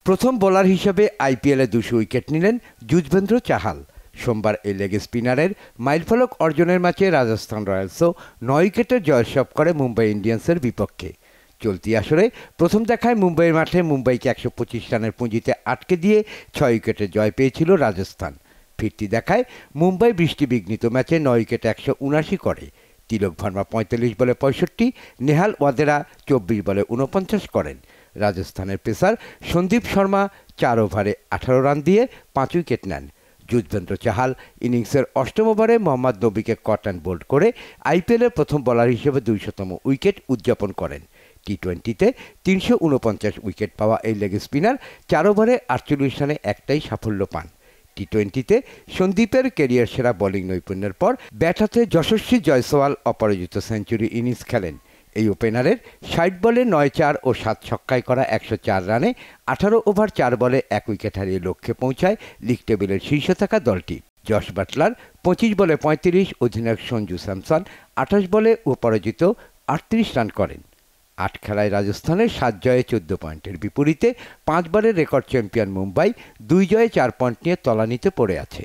প্রথম বোলার হিসেবে আইপিএলে 200 উইকেট নিলেন যুজবেন্দ্র চাহাল। সোমবার এই লেগ স্পিনারের মাইলফলক অর্জনের ম্যাচে রাজস্থান রয়্যালসও 9 উইকেটের জয়লাভ করে মুম্বাই ইন্ডিয়ান্সের বিপক্ষে। চলতি আসরে প্রথম দেখায় মুম্বাইয়ের মাঠে মুম্বাইকে 125 রানের পুঁজিতে আটকে দিয়ে 6 উইকেটের জয় পেয়েছিল রাজস্থান। ফিরতি দেখায় মুম্বাই বৃষ্টিবিঘ্নিত ম্যাচে 9 উইকেটে 179 করে। তিলক ভার্মা 45 বলে 65, নেহাল ওয়াদেরা 24 বলে 49 করেন। রাজস্থানের পেসার সন্দীপ শর্মা 4 ওভারে 18 রান দিয়ে 5 উইকেট নেন। যুজবেন্দ্র চাহাল ইনিংসের অষ্টম ওভারে মোহাম্মদ নবীকে কট অ্যান্ড বোল্ড করে আইপিএলের প্রথম বোলার হিসেবে 200তম উইকেট উদযাপন করেন। টি-20তে 349 উইকেট পাওয়া এই লেগ স্পিনার 4 ওভারে 48 রানে একটাই সাফল্য পান। টি-20তে সন্দীপের ক্যারিয়ার সেরা বোলিং নৈপুণ্যের পর ব্যাট হাতে যশস্বী জয়সওয়াল অপরাজিত সেঞ্চুরি ইনিংস খেলেন। এই ওপেনারের 60 বলে 9-4 ও 7 ছক্কায় করা 104 রানে 18 ওভার 4 বলে 1 উইকেট হারিয়ে লক্ষ্যে পৌঁছায় লিগ টেবিলের শীর্ষে থাকা দলটি। জশ বাটলার 25 বলে 35, অধিনায়ক সঞ্জু স্যামসন 28 বলে অপরাজিত 38 রান করেন। 8 খেলায় রাজস্থানের 7 জয়ে 14 পয়েন্টের বিপরীতে 5 বারের রেকর্ড চ্যাম্পিয়ন মুম্বাই 2 জয়ে 4 পয়েন্ট নিয়ে তলানিতে পড়ে আছে।